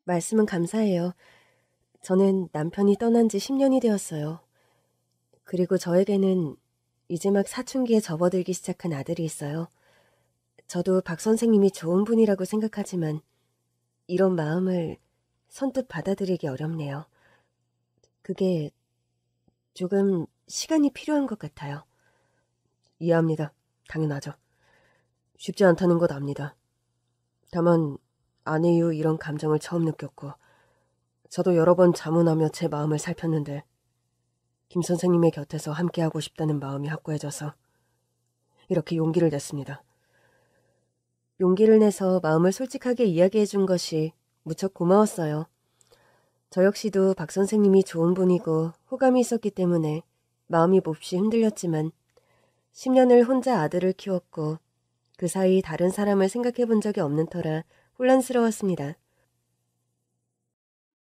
말씀은 감사해요. 저는 남편이 떠난 지 10년이 되었어요. 그리고 저에게는 이제 막 사춘기에 접어들기 시작한 아들이 있어요. 저도 박 선생님이 좋은 분이라고 생각하지만 이런 마음을 선뜻 받아들이기 어렵네요. 그게 조금 시간이 필요한 것 같아요. 이해합니다. 당연하죠. 쉽지 않다는 것 압니다. 다만 아내 이후 이런 감정을 처음 느꼈고 저도 여러 번 자문하며 제 마음을 살폈는데 김 선생님의 곁에서 함께하고 싶다는 마음이 확고해져서 이렇게 용기를 냈습니다. 용기를 내서 마음을 솔직하게 이야기해 준 것이 무척 고마웠어요. 저 역시도 박 선생님이 좋은 분이고 호감이 있었기 때문에 마음이 몹시 흔들렸지만 10년을 혼자 아들을 키웠고 그 사이 다른 사람을 생각해 본 적이 없는 터라 혼란스러웠습니다.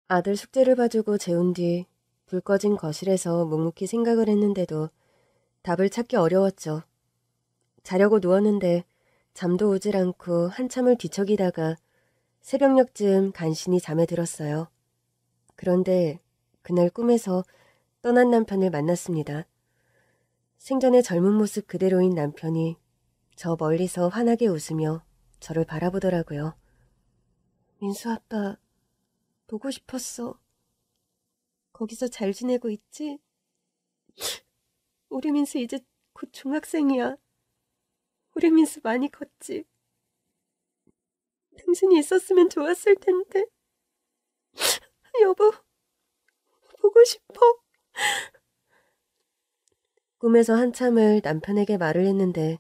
아들 숙제를 봐주고 재운 뒤 불 꺼진 거실에서 묵묵히 생각을 했는데도 답을 찾기 어려웠죠. 자려고 누웠는데 잠도 오질 않고 한참을 뒤척이다가 새벽녘쯤 간신히 잠에 들었어요. 그런데 그날 꿈에서 떠난 남편을 만났습니다. 생전의 젊은 모습 그대로인 남편이 저 멀리서 환하게 웃으며 저를 바라보더라고요. 민수 아빠 보고 싶었어. 거기서 잘 지내고 있지? 우리 민수 이제 곧 중학생이야. 우리 민수 많이 컸지? 당신이 있었으면 좋았을 텐데. 여보, 보고 싶어. 꿈에서 한참을 남편에게 말을 했는데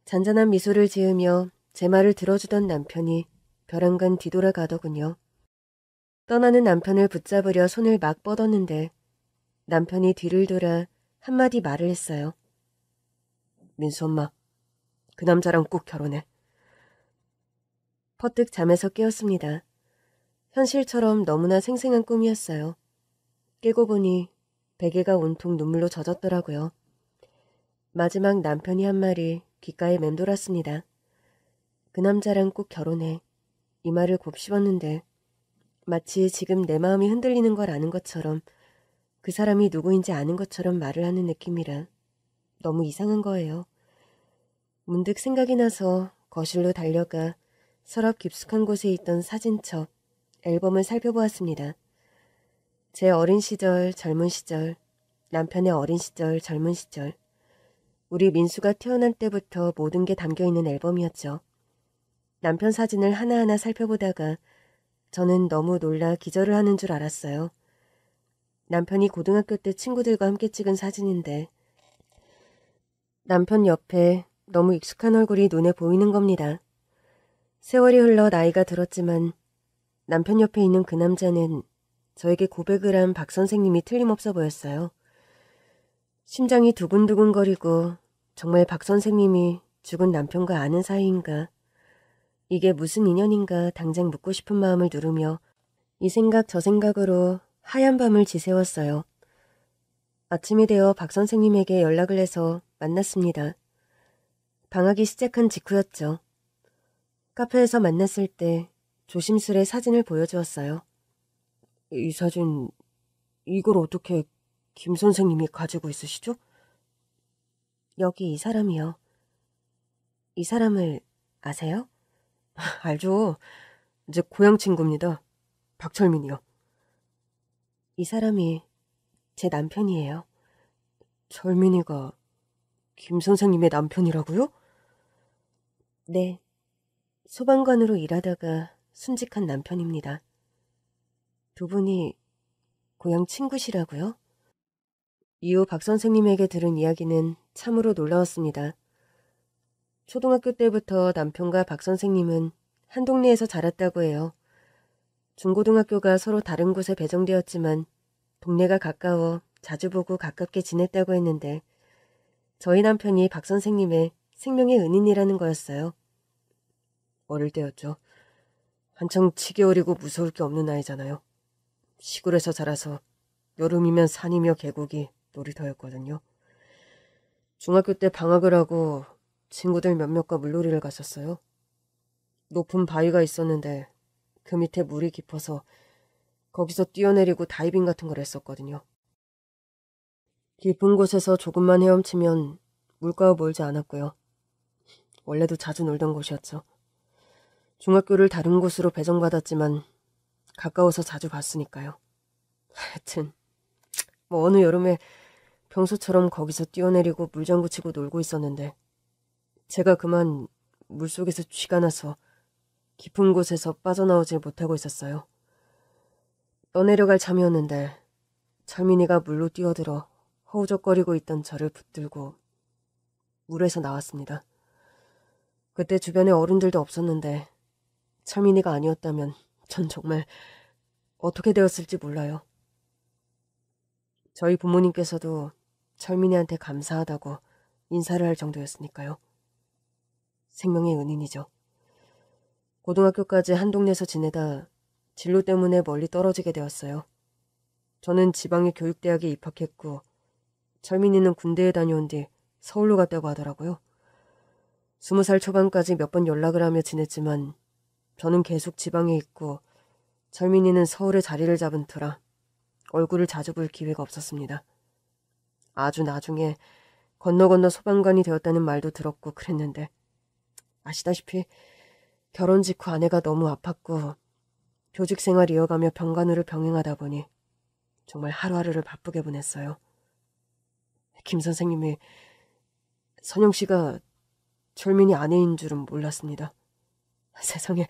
잔잔한 미소를 지으며 제 말을 들어주던 남편이 벼랑간 뒤돌아가더군요. 떠나는 남편을 붙잡으려 손을 막 뻗었는데 남편이 뒤를 돌아 한마디 말을 했어요. 민수 엄마, 그 남자랑 꼭 결혼해. 퍼뜩 잠에서 깨었습니다. 현실처럼 너무나 생생한 꿈이었어요. 깨고 보니 베개가 온통 눈물로 젖었더라고요. 마지막 남편이 한 말이 귓가에 맴돌았습니다. 그 남자랑 꼭 결혼해. 이 말을 곱씹었는데 마치 지금 내 마음이 흔들리는 걸 아는 것처럼 그 사람이 누구인지 아는 것처럼 말을 하는 느낌이라 너무 이상한 거예요. 문득 생각이 나서 거실로 달려가 서랍 깊숙한 곳에 있던 사진첩, 앨범을 살펴보았습니다. 제 어린 시절, 젊은 시절, 남편의 어린 시절, 젊은 시절, 우리 민수가 태어난 때부터 모든 게 담겨있는 앨범이었죠. 남편 사진을 하나하나 살펴보다가 저는 너무 놀라 기절을 하는 줄 알았어요. 남편이 고등학교 때 친구들과 함께 찍은 사진인데 남편 옆에 너무 익숙한 얼굴이 눈에 보이는 겁니다. 세월이 흘러 나이가 들었지만 남편 옆에 있는 그 남자는 저에게 고백을 한 박 선생님이 틀림없어 보였어요. 심장이 두근두근거리고 정말 박 선생님이 죽은 남편과 아는 사이인가, 이게 무슨 인연인가 당장 묻고 싶은 마음을 누르며 이 생각 저 생각으로 하얀 밤을 지새웠어요. 아침이 되어 박 선생님에게 연락을 해서 만났습니다. 방학이 시작한 직후였죠. 카페에서 만났을 때 조심스레 사진을 보여주었어요. 이 사진, 이걸 어떻게 김 선생님이 가지고 있으시죠? 여기 이 사람이요. 이 사람을 아세요? 알죠. 제 고향 친구입니다. 박철민이요. 이 사람이 제 남편이에요. 철민이가 김 선생님의 남편이라고요? 네. 소방관으로 일하다가 순직한 남편입니다. 두 분이 고향 친구시라고요? 이후 박 선생님에게 들은 이야기는 참으로 놀라웠습니다. 초등학교 때부터 남편과 박 선생님은 한 동네에서 자랐다고 해요. 중고등학교가 서로 다른 곳에 배정되었지만 동네가 가까워 자주 보고 가깝게 지냈다고 했는데 저희 남편이 박 선생님의 생명의 은인이라는 거였어요. 어릴 때였죠. 한창 치기 어리고 무서울 게 없는 나이잖아요. 시골에서 자라서 여름이면 산이며 계곡이 놀이터였거든요. 중학교 때 방학을 하고 친구들 몇몇과 물놀이를 갔었어요. 높은 바위가 있었는데 그 밑에 물이 깊어서 거기서 뛰어내리고 다이빙 같은 걸 했었거든요. 깊은 곳에서 조금만 헤엄치면 물가와 멀지 않았고요. 원래도 자주 놀던 곳이었죠. 중학교를 다른 곳으로 배정받았지만 가까워서 자주 봤으니까요. 하여튼 어느 여름에 평소처럼 거기서 뛰어내리고 물장구 치고 놀고 있었는데 제가 그만 물속에서 쥐가 나서 깊은 곳에서 빠져나오질 못하고 있었어요. 떠내려갈 참이었는데 철민이가 물로 뛰어들어 허우적거리고 있던 저를 붙들고 물에서 나왔습니다. 그때 주변에 어른들도 없었는데 철민이가 아니었다면 전 정말 어떻게 되었을지 몰라요. 저희 부모님께서도 철민이한테 감사하다고 인사를 할 정도였으니까요. 생명의 은인이죠. 고등학교까지 한 동네에서 지내다 진로 때문에 멀리 떨어지게 되었어요. 저는 지방의 교육대학에 입학했고 철민이는 군대에 다녀온 뒤 서울로 갔다고 하더라고요. 20살 초반까지 몇 번 연락을 하며 지냈지만 저는 계속 지방에 있고 철민이는 서울에 자리를 잡은 터라 얼굴을 자주 볼 기회가 없었습니다. 아주 나중에 건너 소방관이 되었다는 말도 들었고 그랬는데 아시다시피 결혼 직후 아내가 너무 아팠고 교직 생활 이어가며 병간호를 병행하다 보니 정말 하루하루를 바쁘게 보냈어요. 김 선생님이 선영 씨가 철민이 아내인 줄은 몰랐습니다. 세상에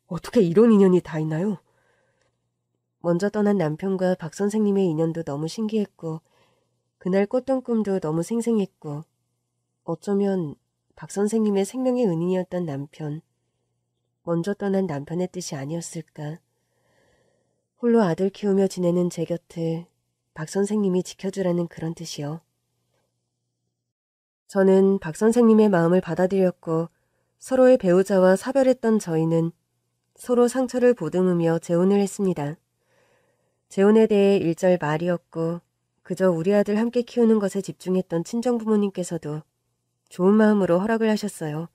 어떻게 이런 인연이 다 있나요? 먼저 떠난 남편과 박 선생님의 인연도 너무 신기했고 그날 꿨던 꿈도 너무 생생했고 어쩌면 박 선생님의 생명의 은인이었던 남편, 먼저 떠난 남편의 뜻이 아니었을까. 홀로 아들 키우며 지내는 제 곁을 박 선생님이 지켜주라는 그런 뜻이요. 저는 박 선생님의 마음을 받아들였고 서로의 배우자와 사별했던 저희는 서로 상처를 보듬으며 재혼을 했습니다. 재혼에 대해 일절 말이었고 그저 우리 아들 함께 키우는 것에 집중했던 친정부모님께서도 좋은 마음으로 허락을 하셨어요.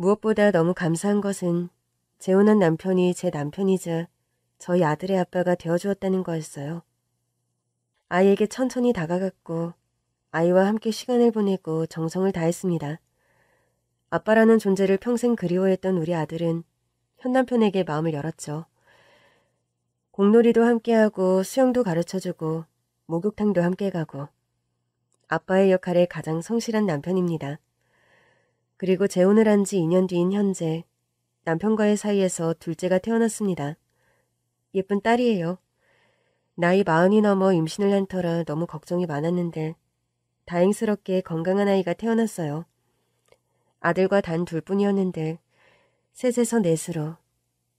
무엇보다 너무 감사한 것은 재혼한 남편이 제 남편이자 저희 아들의 아빠가 되어주었다는 거였어요. 아이에게 천천히 다가갔고 아이와 함께 시간을 보내고 정성을 다했습니다. 아빠라는 존재를 평생 그리워했던 우리 아들은 현 남편에게 마음을 열었죠. 공놀이도 함께하고 수영도 가르쳐주고 목욕탕도 함께 가고 아빠의 역할에 가장 성실한 남편입니다. 그리고 재혼을 한 지 2년 뒤인 현재 남편과의 사이에서 둘째가 태어났습니다. 예쁜 딸이에요. 나이 40이 넘어 임신을 한 터라 너무 걱정이 많았는데 다행스럽게 건강한 아이가 태어났어요. 아들과 단 둘뿐이었는데 셋에서 넷으로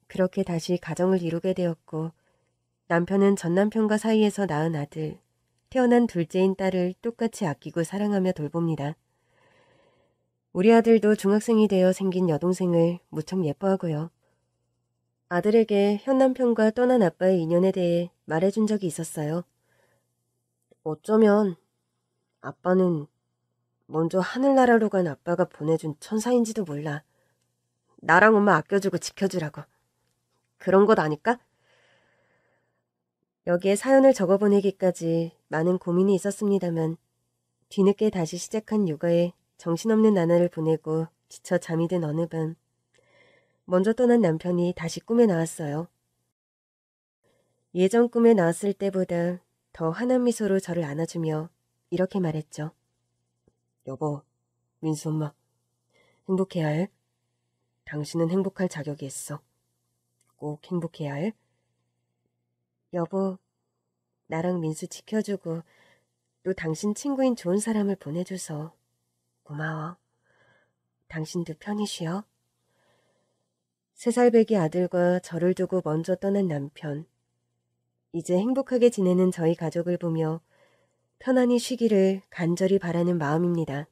그렇게 다시 가정을 이루게 되었고 남편은 전 남편과 사이에서 낳은 아들, 태어난 둘째인 딸을 똑같이 아끼고 사랑하며 돌봅니다. 우리 아들도 중학생이 되어 생긴 여동생을 무척 예뻐하고요. 아들에게 현 남편과 떠난 아빠의 인연에 대해 말해준 적이 있었어요. 어쩌면 아빠는 먼저 하늘나라로 간 아빠가 보내준 천사인지도 몰라. 나랑 엄마 아껴주고 지켜주라고. 그런 것 아닐까? 여기에 사연을 적어보내기까지 많은 고민이 있었습니다만 뒤늦게 다시 시작한 육아에 정신없는 나날을 보내고 지쳐 잠이 든 어느 밤 먼저 떠난 남편이 다시 꿈에 나왔어요. 예전 꿈에 나왔을 때보다 더 환한 미소로 저를 안아주며 이렇게 말했죠. 여보, 민수 엄마, 행복해야 해. 당신은 행복할 자격이 있어. 꼭 행복해야 해. 여보, 나랑 민수 지켜주고 또 당신 친구인 좋은 사람을 보내줘서 고마워. 당신도 편히 쉬어. 3살 배기 아들과 저를 두고 먼저 떠난 남편. 이제 행복하게 지내는 저희 가족을 보며 편안히 쉬기를 간절히 바라는 마음입니다.